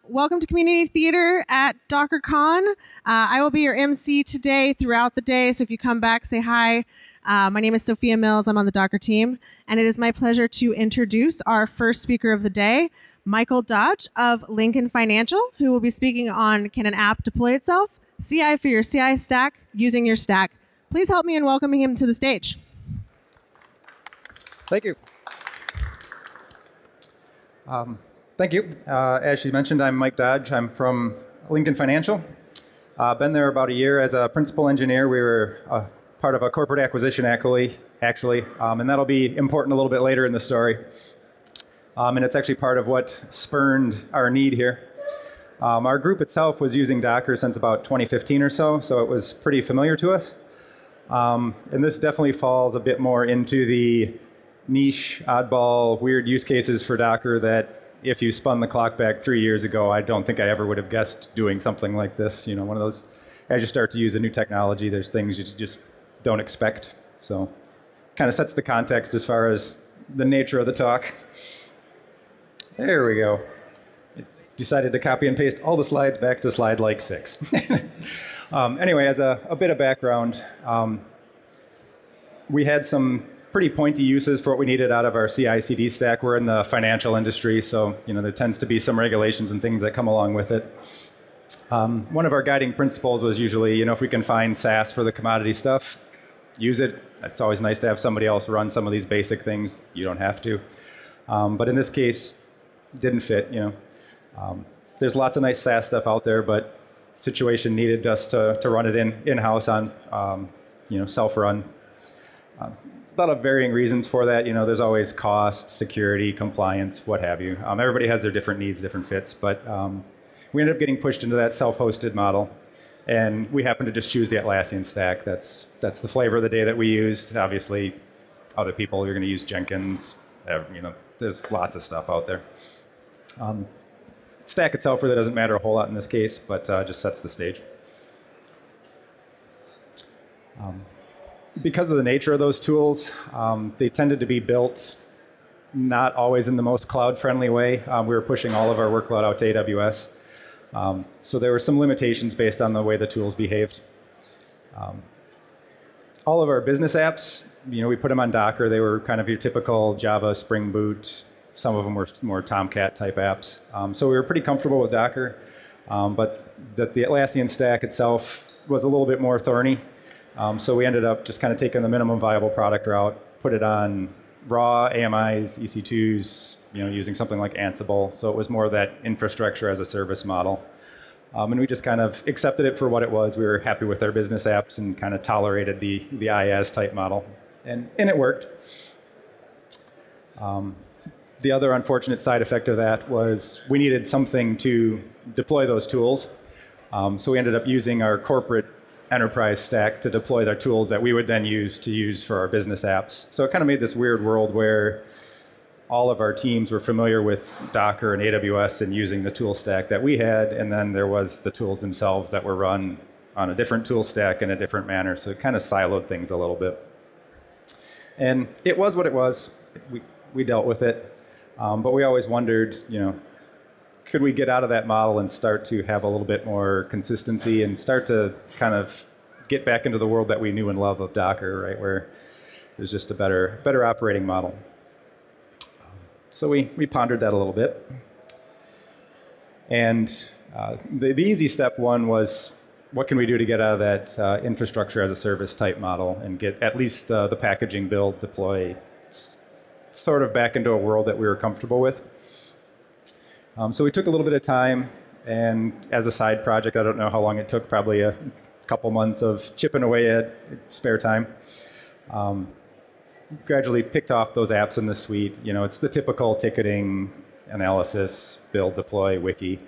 welcome to Community Theater at DockerCon. I will be your MC today throughout the day, so if you come back, say hi. My name is Sophia Mills. I'm on the Docker team, and it is my pleasure to introduce our first speaker of the day, Michael Dodge of Lincoln Financial, who will be speaking on can an app deploy itself? CI for your CI stack using your stack. Please help me in welcoming him to the stage. Thank you. Thank you. As she mentioned, I'm Mike Dodge. I'm from Lincoln Financial. Been there about a year as a principal engineer. We were part of a corporate acquisition, actually, and that'll be important a little bit later in the story. And it's actually part of what spurned our need here. Our group itself was using Docker since about 2015 or so it was pretty familiar to us. And this definitely falls a bit more into the niche, oddball, weird use cases for Docker that if you spun the clock back 3 years ago, I don't think I ever would have guessed doing something like this. You know, one of those, as you start to use a new technology, there's things you just don't expect. So kind of sets the context as far as the nature of the talk. There we go. Decided to copy and paste all the slides back to slide like 6. Anyway, as a bit of background, we had some pretty pointy uses for what we needed out of our CI/CD stack. We're in the financial industry, so there tends to be some regulations and things that come along with it. One of our guiding principles was usually, if we can find SaaS for the commodity stuff, use it. It's always nice to have somebody else run some of these basic things. You don't have to. But in this case, didn't fit. There's lots of nice SaaS stuff out there, but situation needed us to run it in-house on self-run. A lot of varying reasons for that. There's always cost, security, compliance, what have you. Everybody has their different needs, different fits, but we ended up getting pushed into that self-hosted model, and we happened to just choose the Atlassian stack. That's the flavor of the day that we used. Obviously, other people are going to use Jenkins. There's lots of stuff out there. Stack itself really doesn't matter a whole lot in this case, but just sets the stage. Because of the nature of those tools, they tended to be built not always in the most cloud-friendly way. We were pushing all of our workload out to AWS. So there were some limitations based on the way the tools behaved. All of our business apps, we put them on Docker. They were kind of your typical Java, Spring Boot. Some of them were more Tomcat type apps. So we were pretty comfortable with Docker, but the Atlassian stack itself was a little bit more thorny. So we ended up just kind of taking the minimum viable product route, put it on raw AMIs, EC2s, using something like Ansible. So it was more of that infrastructure as a service model. And we just kind of accepted it for what it was. We were happy with our business apps and kind of tolerated the IaaS type model. And it worked. The other unfortunate side effect of that was we needed something to deploy those tools. So we ended up using our corporate enterprise stack to deploy their tools that we would then use for our business apps. So it kind of made this weird world where all of our teams were familiar with Docker and AWS and using the tool stack that we had, and then there was the tools themselves that were run on a different tool stack in a different manner. So it kind of siloed things a little bit. And it was what it was. We dealt with it. But we always wondered, could we get out of that model and start to have a little bit more consistency and start to kind of get back into the world that we knew and love of Docker, right, where it was just a better operating model. So we pondered that a little bit. And the easy step one was, what can we do to get out of that infrastructure as a service type model and get at least the packaging, build, deploy, sort of back into a world that we were comfortable with. So we took a little bit of time, and as a side project, I don't know how long it took, probably a couple months of chipping away at spare time. Gradually picked off those apps in the suite. It's the typical ticketing, analysis, build, deploy, wiki,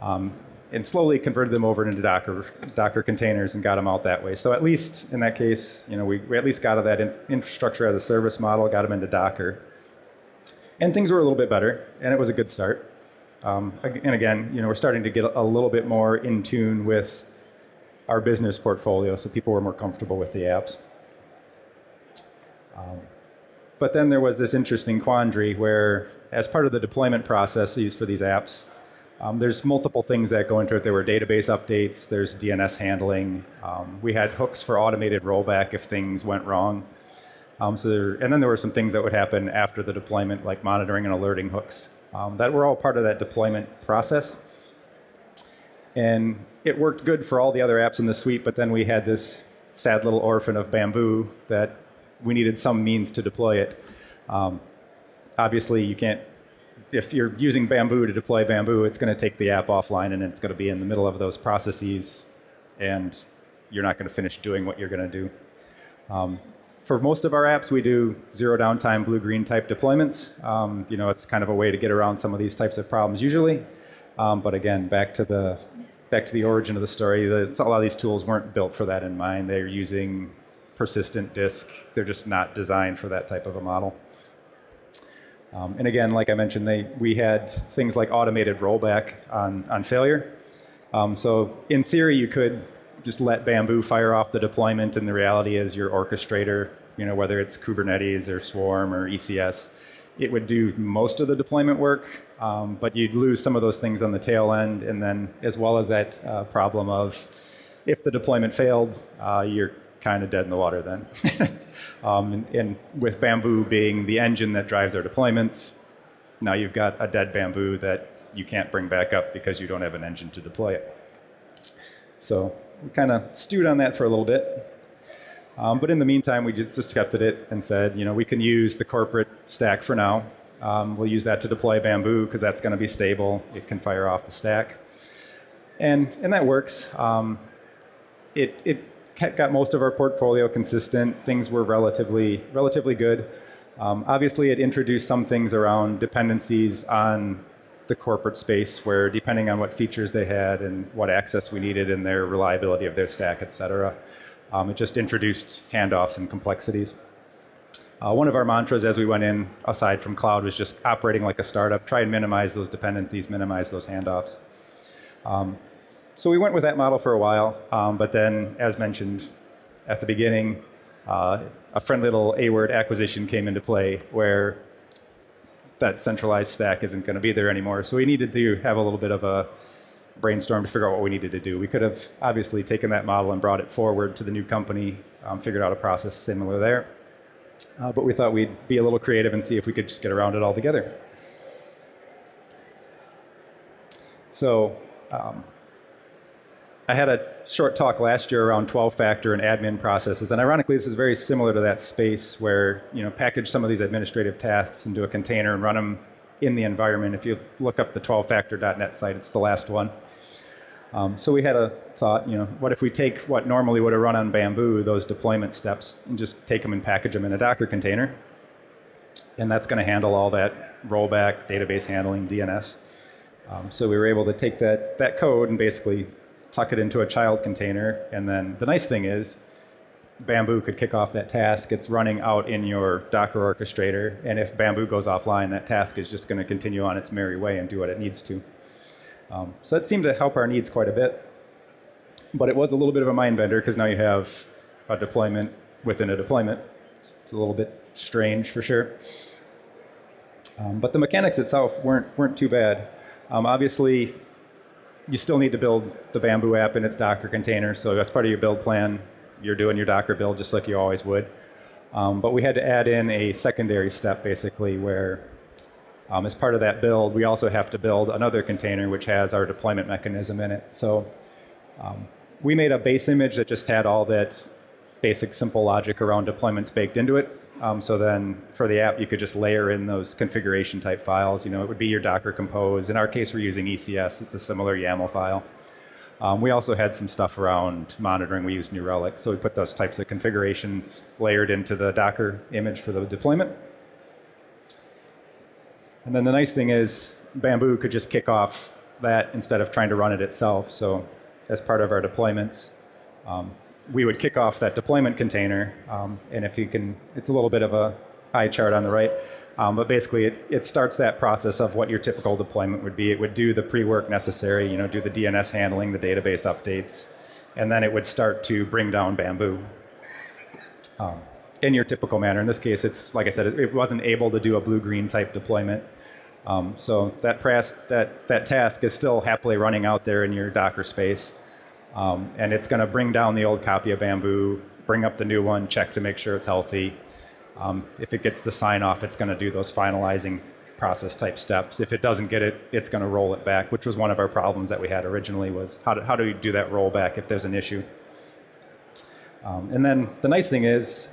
and slowly converted them over into Docker containers and got them out that way. So at least in that case, we at least got out of that infrastructure as a service model, got them into Docker. And things were a little bit better, and it was a good start. And again, we're starting to get a little bit more in tune with our business portfolio, so people were more comfortable with the apps. But then there was this interesting quandary where, as part of the deployment processes for these apps, There's multiple things that go into it. There were database updates, there's DNS handling. We had hooks for automated rollback if things went wrong. And then there were some things that would happen after the deployment, like monitoring and alerting hooks, that were all part of that deployment process. And it worked good for all the other apps in the suite, but then we had this sad little orphan of Bamboo that we needed some means to deploy it. Obviously, you can't, if you're using Bamboo to deploy Bamboo, it's going to take the app offline and it's going to be in the middle of those processes, and you're not going to finish doing what you're going to do. For most of our apps, we do zero downtime, blue-green type deployments. It's kind of a way to get around some of these types of problems usually. But again, back to the origin of the story, a lot of these tools weren't built for that in mind. They're using persistent disk. They're just not designed for that type of a model. And again, like I mentioned, we had things like automated rollback on failure. So in theory, you could just let Bamboo fire off the deployment, and the reality is your orchestrator, whether it's Kubernetes or Swarm or ECS, it would do most of the deployment work, but you'd lose some of those things on the tail end, and then as well as that problem of if the deployment failed, you're kind of dead in the water then. And with Bamboo being the engine that drives our deployments, now you've got a dead Bamboo that you can't bring back up because you don't have an engine to deploy it. So we kind of stewed on that for a little bit. But in the meantime, we just accepted it and said, we can use the corporate stack for now. We'll use that to deploy Bamboo because that's going to be stable. It can fire off the stack. And that works. It got most of our portfolio consistent. Things were relatively good. Obviously, it introduced some things around dependencies on the corporate space where, depending on what features they had and what access we needed and their reliability of their stack, et cetera, it just introduced handoffs and complexities. One of our mantras as we went in, aside from cloud, was just operating like a startup. Try and minimize those dependencies, minimize those handoffs. So we went with that model for a while, but then, as mentioned at the beginning, a friendly little A-word acquisition came into play where that centralized stack isn't going to be there anymore. So we needed to have a little bit of a brainstorm to figure out what we needed to do. We could have obviously taken that model and brought it forward to the new company, figured out a process similar there. But we thought we'd be a little creative and see if we could just get around it all together. So I had a short talk last year around 12-factor and admin processes, and ironically, this is very similar to that space where package some of these administrative tasks into a container and run them in the environment. If you look up the 12factor.net site, it's the last one. So we had a thought, what if we take what normally would have run on Bamboo, those deployment steps, and just take them and package them in a Docker container, and that's going to handle all that rollback, database handling, DNS. So we were able to take that code and basically tuck it into a child container, and then the nice thing is Bamboo could kick off that task. It's running out in your Docker orchestrator, and if Bamboo goes offline, that task is just going to continue on its merry way and do what it needs to. So that seemed to help our needs quite a bit, but it was a little bit of a mind bender because now you have a deployment within a deployment. It's a little bit strange for sure. But the mechanics itself weren't too bad. Obviously, you still need to build the Bamboo app in its Docker container, so that's part of your build plan. You're doing your Docker build just like you always would. But we had to add in a secondary step, basically, where as part of that build, we also have to build another container which has our deployment mechanism in it. So we made a base image that just had all that basic simple logic around deployments baked into it. So then for the app, you could just layer in those configuration type files. It would be your Docker Compose. In our case, we're using ECS. It's a similar YAML file. We also had some stuff around monitoring. We used New Relic. So we put those types of configurations layered into the Docker image for the deployment. And then the nice thing is Bamboo could just kick off that instead of trying to run it itself. So as part of our deployments, we would kick off that deployment container, and if you can, it's a little bit of a eye chart on the right, but basically it starts that process of what your typical deployment would be. It would do the pre-work necessary, do the DNS handling, the database updates, and then it would start to bring down Bamboo in your typical manner. In this case, it's like I said, it wasn't able to do a blue-green type deployment, So that task is still happily running out there in your Docker space. And it's going to bring down the old copy of Bamboo, bring up the new one, check to make sure it's healthy. If it gets the sign off, it's going to do those finalizing process type steps. If it doesn't get it, it's going to roll it back, which was one of our problems that we had originally, was how do we do that rollback if there's an issue? And then the nice thing is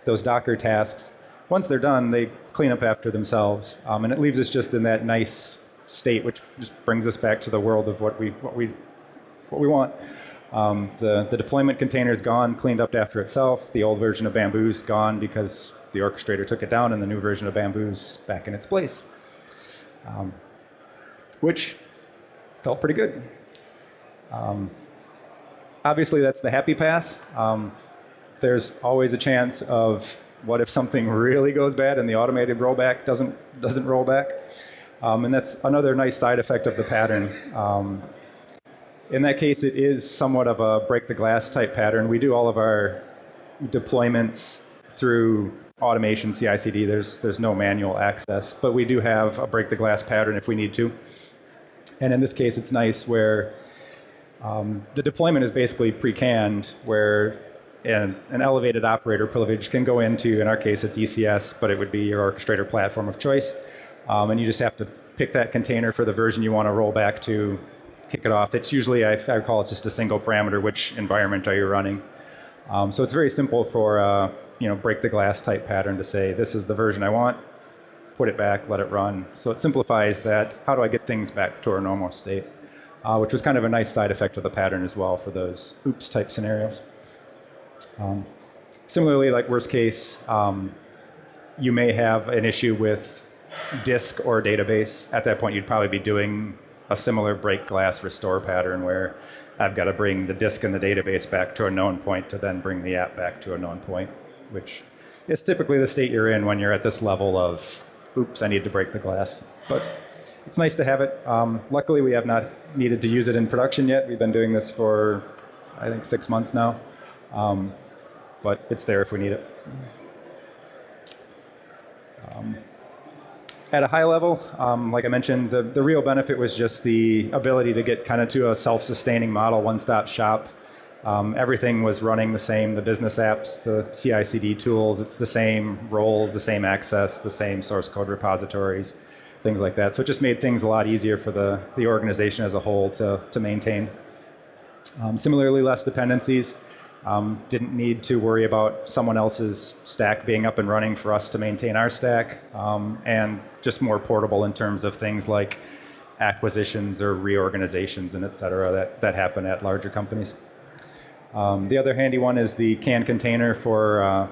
those Docker tasks, once they're done, they clean up after themselves. And it leaves us just in that nice state, which just brings us back to the world of what we want. The deployment container is gone, cleaned up after itself. The old version of Bamboo's gone because the orchestrator took it down, and the new version of Bamboo's back in its place, which felt pretty good. Obviously, that's the happy path. There's always a chance of what if something really goes bad and the automated rollback doesn't roll back, and that's another nice side effect of the pattern. In that case, it is somewhat of a break the glass type pattern. We do all of our deployments through automation, CI/CD. There's no manual access, but we do have a break the glass pattern if we need to. And in this case, it's nice where the deployment is basically pre-canned, where an elevated operator privilege can go into, in our case, it's ECS, but it would be your orchestrator platform of choice. And you just have to pick that container for the version you want to roll back to, kick it off. It's usually, I call it just a single parameter, which environment are you running. So it's very simple for break the glass type pattern to say, this is the version I want, put it back, let it run. So it simplifies that, how do I get things back to our normal state, which was kind of a nice side effect of the pattern as well for those oops type scenarios. Similarly, like worst case, you may have an issue with disk or database. At that point, you'd probably be doing a similar break glass restore pattern where I've got to bring the disk and the database back to a known point to then bring the app back to a known point, which is typically the state you're in when you're at this level of, oops, I need to break the glass. But it's nice to have it. Luckily, we have not needed to use it in production yet. We've been doing this for, I think, 6 months now. But it's there if we need it. At a high level, like I mentioned, the real benefit was just the ability to get kind of to a self-sustaining model, one-stop shop. Everything was running the same, the business apps, the CI/CD tools, it's the same roles, the same access, the same source code repositories, things like that. So it just made things a lot easier for the organization as a whole to maintain. Similarly, less dependencies. Didn't need to worry about someone else's stack being up and running for us to maintain our stack, and just more portable in terms of things like acquisitions or reorganizations and et cetera that happen at larger companies. The other handy one is the CAN container for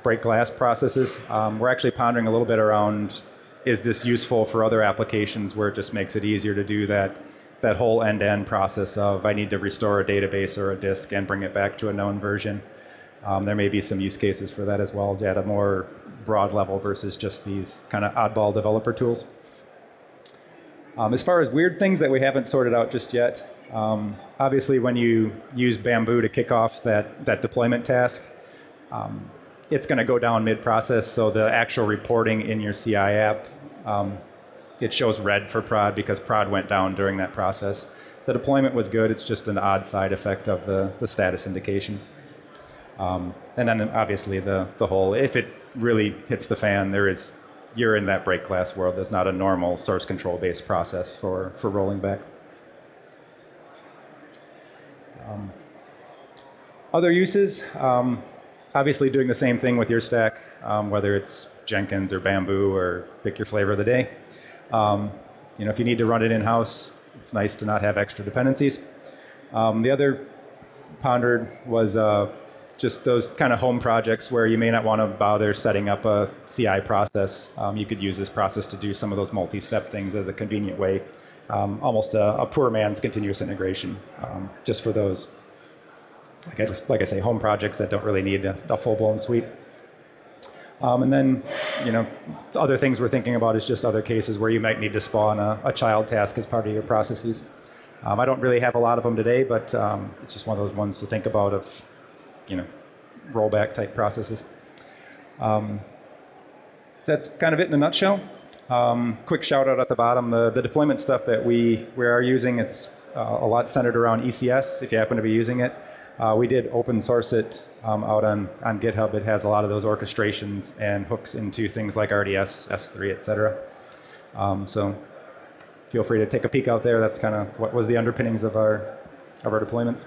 break glass processes. We're actually pondering a little bit around, is this useful for other applications where it just makes it easier to do that whole end-to-end process of I need to restore a database or a disk and bring it back to a known version. There may be some use cases for that as well at a more broad level versus just these kind of oddball developer tools. As far as weird things that we haven't sorted out just yet, obviously when you use Bamboo to kick off that deployment task, it's going to go down mid-process, so the actual reporting in your CI app, it shows red for prod because prod went down during that process. The deployment was good, it's just an odd side effect of the status indications. And then obviously the whole, if it really hits the fan, you're in that break glass world. There's not a normal source control based process for rolling back. Other uses, obviously doing the same thing with your stack, whether it's Jenkins or Bamboo or pick your flavor of the day. If you need to run it in-house, it's nice to not have extra dependencies. The other pondered was just those kind of home projects where you may not want to bother setting up a CI process. You could use this process to do some of those multi-step things as a convenient way, almost a poor man's continuous integration, just for those, like I say, home projects that don't really need a full-blown suite. And then, the other things we're thinking about is just other cases where you might need to spawn a child task as part of your processes. I don't really have a lot of them today, but it's just one of those ones to think about of, rollback type processes. That's kind of it in a nutshell. Quick shout out at the bottom, the deployment stuff that we are using, it's a lot centered around ECS, if you happen to be using it. We did open source it out on GitHub. It has a lot of those orchestrations and hooks into things like RDS, S3, etc. So feel free to take a peek out there. That's kind of what was the underpinnings of our deployments.